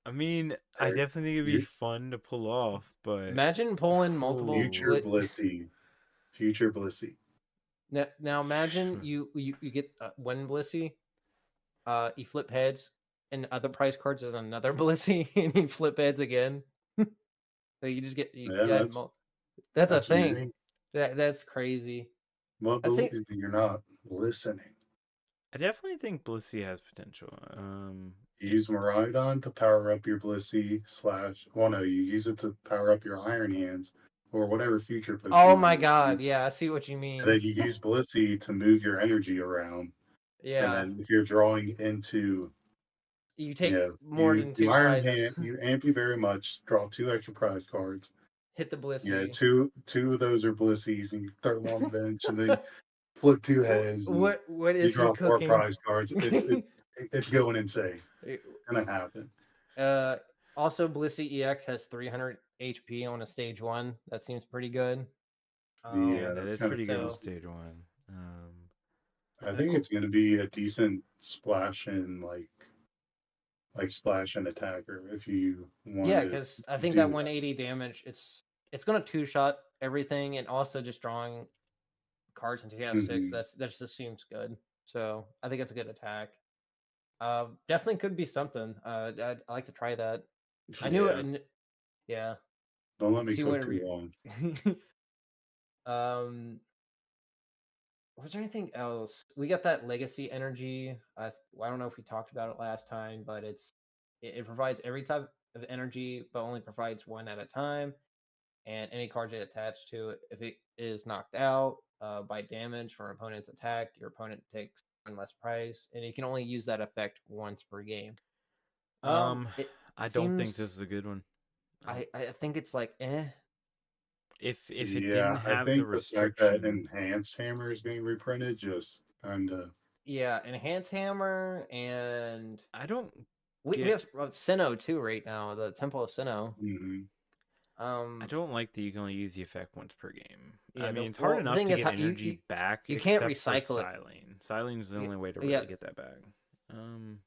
I mean, I Eric, definitely think it'd be you fun to pull off, but Imagine pulling multiple. future oh, Blissey. Future Blissey. Now imagine you get one Blissey, you flip heads, and other prize cards is another Blissey, and you flip heads again. So you just get Yeah, you add that's a that's your thing. dream. That's crazy. Well, I think believe me, you're not listening. I definitely think Blissey has potential. You use Miraidon to power up your Blissey slash. Well, no, you use it to power up your Iron Hands or whatever future oh Pokemon my you god, use. yeah, I see what you And mean. then you use Blissey to move your energy around. And Yeah. then if you're drawing into, You you take know, more than you two Iron prizes. Hand, you Ampy very much, draw two extra prize cards. Hit the Yeah, Blissey. two of those are Blisseys, and you throw them on the bench, and then flip two heads, and What you is he draw four cooking? prize cards. It's going insane. Gonna happen. uh Also Blissey EX has 300 HP on a stage 1. That seems pretty good. yeah, Yeah, that that's is kind of pretty good on So crazy. stage one. I The think cool. it's gonna be a decent splash and splash and attacker if you want yeah, to because I think that do that. 180 damage, it's gonna two shot everything, and also just drawing cards until you have 6. Hmm. That just seems good. So I think it's a good attack. Definitely could be something. I like to try that. I knew it. Yeah, Yeah. don't let me See cook whatever. too long. um. Was there anything else? We got that legacy energy. I don't know if we talked about it last time, but it provides every type of energy, but only provides one at a time. And any cards it attached to it, if it is knocked out by damage from an opponent's attack, your opponent takes one less price, and you can only use that effect once per game. Um, It I don't think this seems is a good one. Um, I think it's like if it didn't Yeah, I have the think the fact that restriction, enhanced hammer is being reprinted just kind of. yeah, enhance hammer, and I don't we get. have Sinnoh too right now, the Temple of Sinnoh. Hmm. I Um, don't like that you can only use the effect once per game. I yeah, mean, it's hard well, the enough thing to is, get how energy back, you can't except for recycle it. Silene. Silene's the only way to Yeah. really get that back. Um,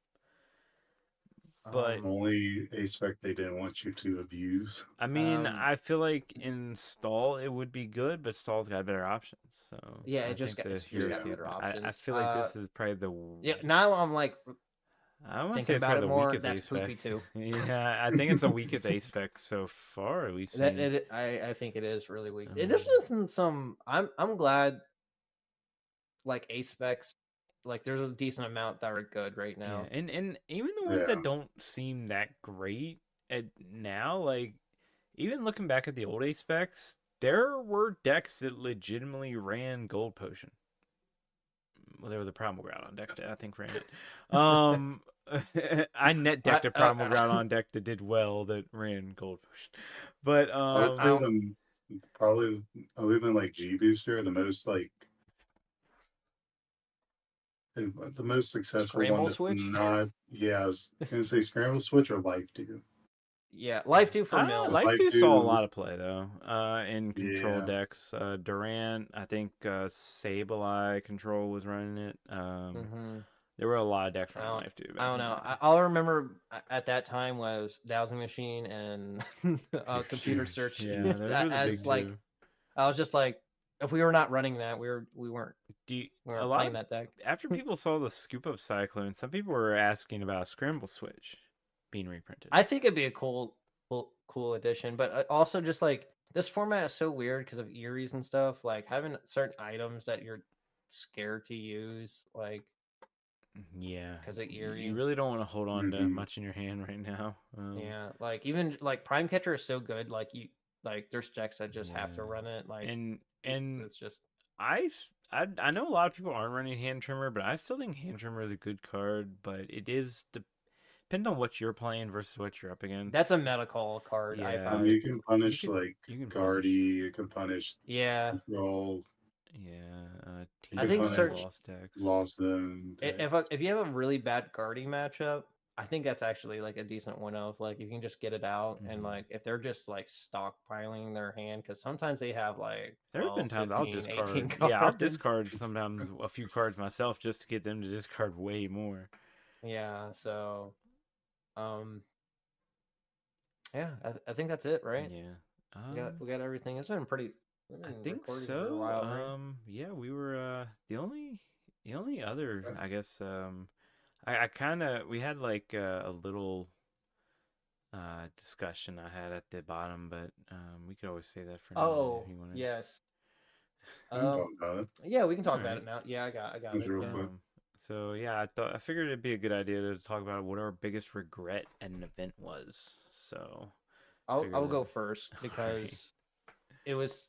but Um, Only a spec they didn't want you to abuse. I mean, um, I feel like in stall it would be good, but stall's got better options. So yeah, I think the it's just heroes got Yeah. get. better I options. feel like this is probably the. Yeah. Now I'm like I don't want to say thinking it's about probably it the more. weakest That's A spec. poopy too. Yeah, I think it's the weakest A spec so far we've seen. I think it is really weak. It just Um, isn't some. I'm glad like A specs, like there's a decent amount that are good right yeah, now. and even the ones that Yeah. don't seem that great at now, like even looking back at the old A specs, there were decks that legitimately ran Gold Potion. Well, they were the Primal Groudon deck that I think ran it. Um, I net I decked a Primal Groudon deck that did well that ran Gold Potion, but I would I say don't, the probably other than like G Booster, the most the most successful one Scramble that's Switch. not. Yeah, I was gonna say Scramble Switch or Life Dew. Yeah, Life 2 for Because mills. Life Life Dew saw a Dew, lot of play though. In control yeah. decks, Durant, I think Sableye control was running it. Hmm. There were a lot of decks I running don't, Life Dew I back don't in the know. day. All I remember at that time was Dowsing Machine and Computer Computer search. Search. Yeah, those were the As big like, two. I was just like, if we were not running that, we weren't Do you, we a weren't lot playing of that deck. after people saw the scoop up cyclone, some people were asking about a scramble switch being reprinted. I think it'd be a cool addition, but also just like this format is so weird because of Eries and stuff. Like having certain items that you're scared to use, like Yeah, because of you Erie. really don't want to hold on to Hmm. much in your hand right now. Yeah, like even like Prime Catcher is so good. Like there's decks that just have to Yeah, run it. Like and and it's just I I know a lot of people aren't running hand trimmer, but I still think hand trimmer is a good card. But it is depend on what you're playing versus what you're up that's a against. meta call card. I Yeah, find. You can punish like you can Guardy, punish. you can punish Yeah, Control, Yeah, you I can think punish certain lost decks. Lost Zone decks. if you have a really bad guarding matchup, I think that's actually like a decent one of like you can just get it out and Hmm. like if they're just like stockpiling their hand because sometimes they have like There have been 12, times I'll 15, 18 discard. Yeah, I'll cards. discard sometimes a few cards myself just to get them to discard way more. Yeah, so um yeah, I think that's it, right? Yeah. We got everything. It's been pretty we've I been think recording for a so. while, right? Yeah, we were the only other I guess I kind of we had like a little discussion I had at the bottom, but we could always say that for now if Oh, you wanted. yes. I can Um talk about it. yeah, we can All talk about right. it now. Yeah, I got Just it. real Yeah. quick. So yeah, I figured it'd be a good idea to talk about what our biggest regret at an event was. So I'll figured that. go first All right. because it was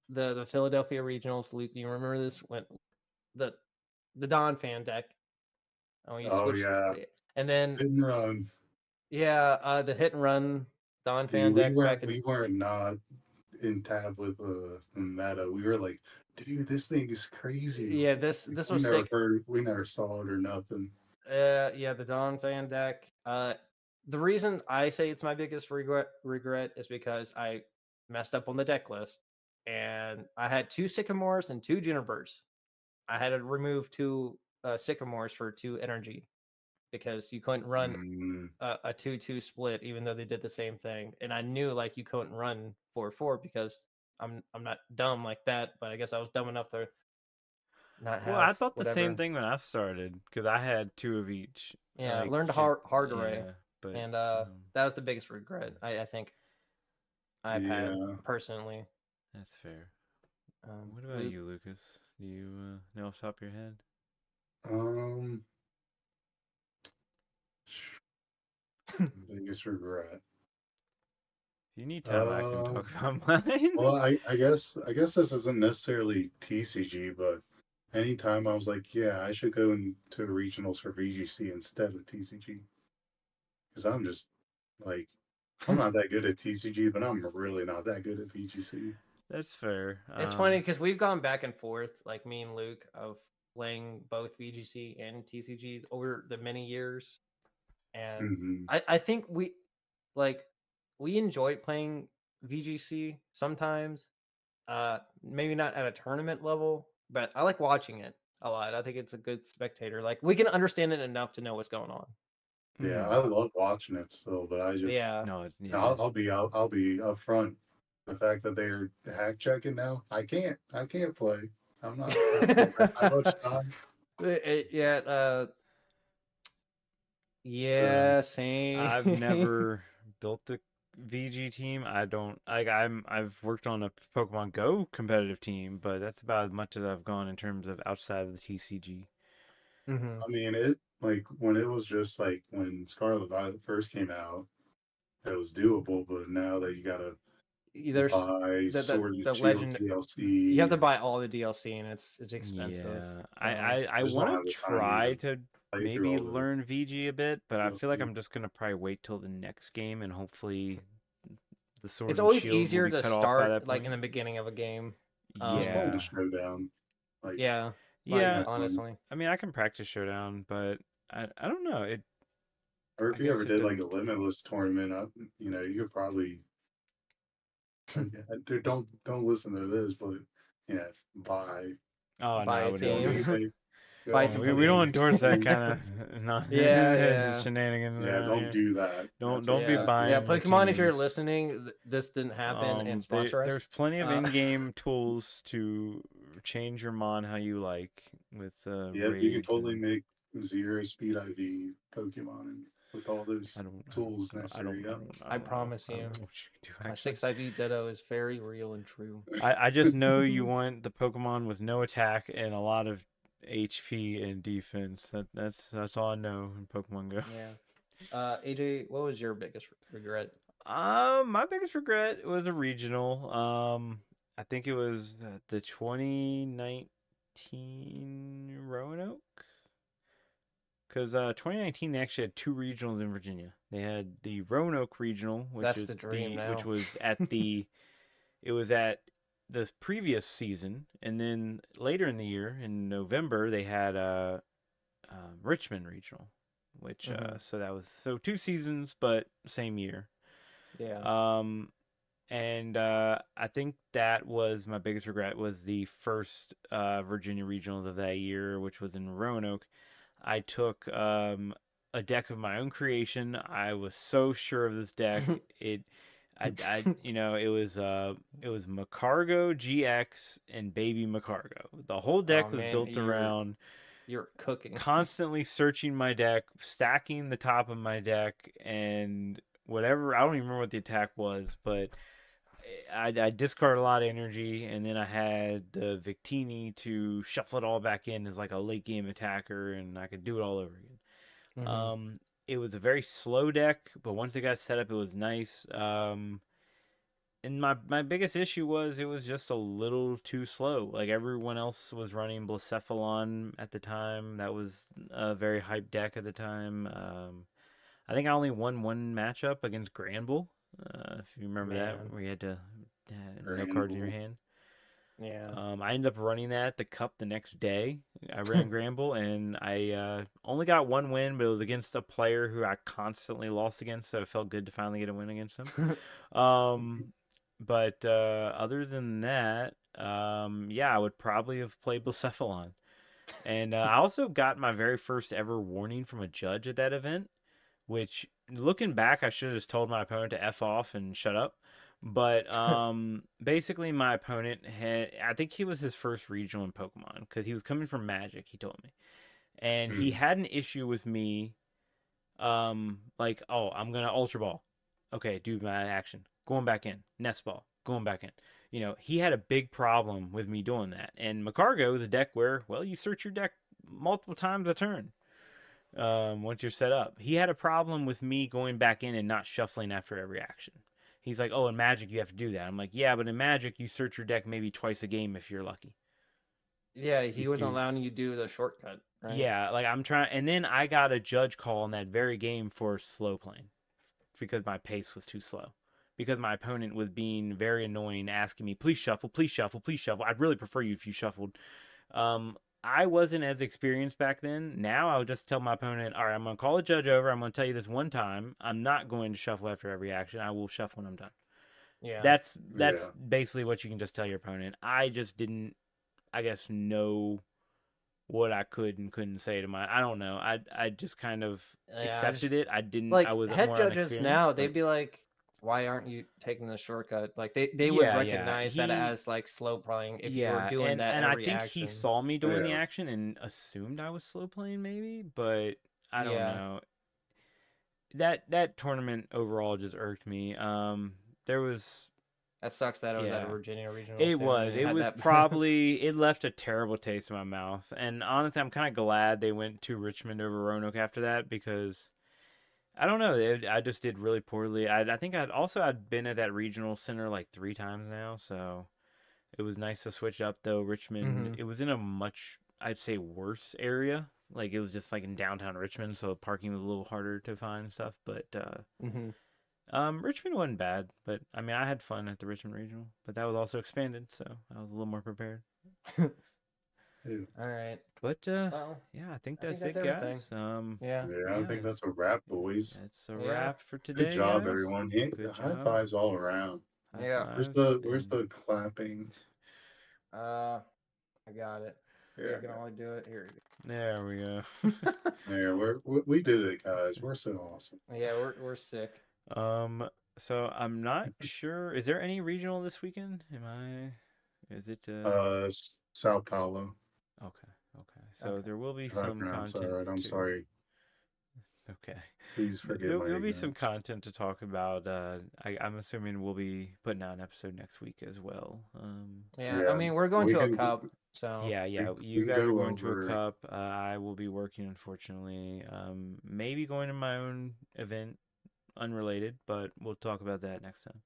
the Philadelphia Regionals. Luke, do you remember this when the the Don fan deck? Oh, you Oh switched, yeah, and then hit and run. yeah, the hit and run Don fan Dude, deck back in we weren't not in tab with the meta. We were like, dude, this thing is crazy. yeah this We was never sick. heard, we never saw it or nothing. Yeah, the Don fan deck. The reason I say it's my biggest regret is because I messed up on the deck list, and I had two Sycamores and two Junipers. I had to remove two Sycamores for two energy because you couldn't run Mm, a 2-2 split, even though they did the same thing. And I knew like you couldn't run 4-4 because I'm not dumb like that, but I guess I was dumb enough to not Well, have I thought the same whatever. thing when I started because I had two of each. Yeah, Like learned shit. hard array, Yeah, but and that was the biggest regret I think I've had yeah. personally. that's fair. What about Luke, you, Lucas? Do you know off the top of your head? Um, biggest regret. If you need time, I can Uh, talk about mine. well, I guess this isn't necessarily TCG, but anytime I was like, yeah, I should go into regionals for VGC instead of TCG because I'm just like, I'm not that good at TCG, but I'm really not that good at VGC. That's fair. it's funny because we've gone back and forth, like me and Luke, of playing both VGC and TCG over the many years, and Hmm. I think like we enjoy playing VGC sometimes. Maybe not at a tournament level, but I like watching it a lot. I think it's a good spectator. Like we can understand it enough to know what's going on. Yeah, Mm, I love watching it still, but I just Yeah. no, it's yeah. I'll be upfront. The fact that they're hack checking now, I can't play. I don't invest that much time. Yeah, So yeah, same. I've never built a VG team. I don't like. I've worked on a Pokemon Go competitive team, but that's about as much as I've gone in terms of outside of the TCG. hmm I mean, it like when it was just like when Scarlet Violet first came out, it was doable. But now that you gotta There's buy Sword and the Shield legend. You have DLC, to buy all the DLC, and it's expensive. Yeah, So I I just don't want to have the time to try even to play through maybe all the learn VG a bit, but I feel like DLC. I'm just gonna probably wait till the next game and hopefully the it's Sword and always Shield will easier be to cut off by start that like in point. the beginning of a game. Just Um, play the Yeah, showdown. Like yeah, like yeah. have fun. honestly, I mean, I can practice Showdown, but I don't know. It Or I if you ever guess it did like didn't. a limitless tournament, you could probably dude, don't listen to this, but yeah, buy Oh no, buy I a would you don't never. team. need like Buy go some on We don't Pokemon. endorse that YouTube. kind of Yeah. shenanigans Yeah, around don't here. do that. That's a Don't be Yeah, bad yeah. buying thing. your Pokemon, if you're teams. listening, this didn't happen, and sponsor us. There's plenty of Uh, in-game tools to change your mon how you like with Yep, you can raid. totally make 0 speed IV Pokemon and with all I those don't, I tools don't, I don't, necessary. I Yep. don't, I I don't know. promise I don't you, know what you can do my actually. 6 IV Ditto is very real and true. I just know you want the Pokemon with no attack and a lot of HP and defense. That's all I know in Pokemon Go. Yeah. AJ, what was your biggest regret? My biggest regret was a regional. I think it was the 2019 Roanoke. Because 2019 they actually had two regionals in Virginia. They had the Roanoke regional, That's the dream which now. was at the it was at the previous season, and then later in the year in November they had Richmond regional, which so that was two seasons but same year. Yeah. Um, and I think that was my biggest regret was the first Virginia regionals of that year, which was in Roanoke. I took a deck of my own creation. I was so sure of this deck. It was Macargo GX and Baby Macargo. The whole Oh deck was man, built around you're cooking. constantly searching my deck, stacking the top of my deck, and whatever. I don't even remember what the attack was, but I discarded a lot of energy, and then I had the Victini to shuffle it all back in as like a late game attacker, and I could do it all over again. It was a very slow deck, but once it got set up, it was nice. And my biggest issue was it was just a little too slow. Like everyone else was running Blacephalon at the time. That was a very hyped deck at the time. I think I only won one matchup against Granbull. If you remember that, Man. where you had to no Grand cards in your Bull. hand. Yeah. I ended up running that at the cup the next day. I ran Granbull and I only got one win, but it was against a player who I constantly lost against, so it felt good to finally get a win against him. But other than that, yeah, I would probably have played Blacephalon. And I also got my very first ever warning from a judge at that event, which looking back, I should have just told my opponent to F off and shut up. But basically, my opponent had, I think he was his first regional in Pokemon because he was coming from Magic, he told me. And he had an issue with me, like, oh, I'm going to Ultra Ball. Okay, do my action. Going back in. Nest Ball. Going back in. You know, he had a big problem with me doing that. And Macargo is a deck where, well, you search your deck multiple times a turn once you're set up. He had a problem with me going back in and not shuffling after every action. He's like, oh, in Magic you have to do that. I'm like, yeah, but in Magic you search your deck maybe twice a game if you're lucky. Yeah, he wasn't You- allowing you to do the shortcut, right? Yeah, like I'm trying, and then I got a judge call in that very game for slow playing because my pace was too slow. Because my opponent was being very annoying, asking me, please shuffle, please shuffle, please shuffle. I'd really prefer you if you shuffled. I wasn't as experienced back then. Now I would just tell my opponent, all right, I'm going to call the judge over. I'm going to tell you this one time. I'm not going to shuffle after every action. I will shuffle when I'm done. Yeah. That's basically what you can just tell your opponent. I just didn't, I guess, know what I could and couldn't say to my. I don't know. I just kind of accepted it. I didn't. Like I was head more judges unexperienced. now, But they'd be like, "Why aren't you taking the shortcut?" Like they would yeah, recognize that as like slow playing if you were yeah, doing that and I every think he action. saw me doing the Yeah. action and assumed I was slow playing, maybe. But I don't Yeah. know. That tournament overall just irked me. There was That sucks that it was at a yeah, Virginia regional it too. And was you it had was that. probably it left a terrible taste in my mouth. And honestly, I'm kind of glad they went to Richmond over Roanoke after that because I don't know, I just did really poorly. I think I'd been at that regional center like 3 times now, so it was nice to switch up though. Richmond, Mhm. it was in a much I'd say worse area. Like it was just like in downtown Richmond, so parking was a little harder to find and stuff. But Mhm. Richmond wasn't bad, but I mean I had fun at the Richmond Regional, but that was also expanded, so I was a little more prepared. Ew. All right. But Well, yeah, I think I think that's that's it, everything. guys. Yeah. Yeah, I Yeah, think that's a wrap, boys. that's a Yeah. wrap for Good today, job, guys. everyone. Yeah, Good high job. fives all around. High Yeah. Where's fives the and clapping? I got it. Yeah, I can only do it here. There we go. Yeah, we did it, guys. We're so awesome. Yeah, we're sick. So I'm not sure. Is there any regional this weekend? Is it Sao Paulo. Okay. So Okay. there will be If I some pronounce that content right, I'm to. sorry. Okay. Please forgive my There'll be some ignorance. content to talk about. I'm assuming we'll be putting out an episode next week as well. Yeah, I Yeah, mean we're going we to a can cup, so Yeah. we You can guys are go going to a over. cup. I will be working, unfortunately. Maybe going to my own event, unrelated, but we'll talk about that next time.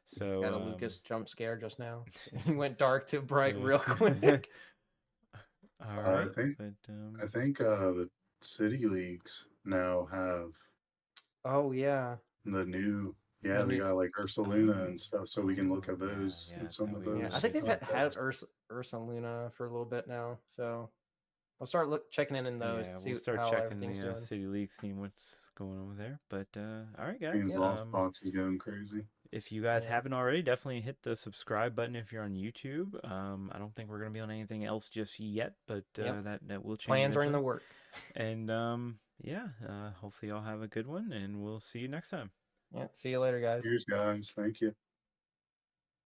So, got a Lucas jump scare just now. He went dark to bright real yeah. quick. All I right, think but the city leagues now have Oh yeah, the new. the Yeah, they new. got like Ursaluna and stuff, so we can look at yeah, those yeah. and some of We Yeah, I will those think get they've to. had decks. Ursa Luna for a little bit now, so I'll start checking in those to Yeah, we'll see start how checking everything's the doing. city league, seeing what's going on with there. But all right, guys. Teams Yep. lost box is going crazy. If you guys Yeah. haven't already, definitely hit the subscribe button if you're on YouTube. I don't think we're gonna be on anything else just yet, but Yep. that will change Plans are in eventually. the work. And yeah, hopefully y'all have a good one, and we'll see you next time. Yeah. See you later, guys. Cheers, guys. Thank you.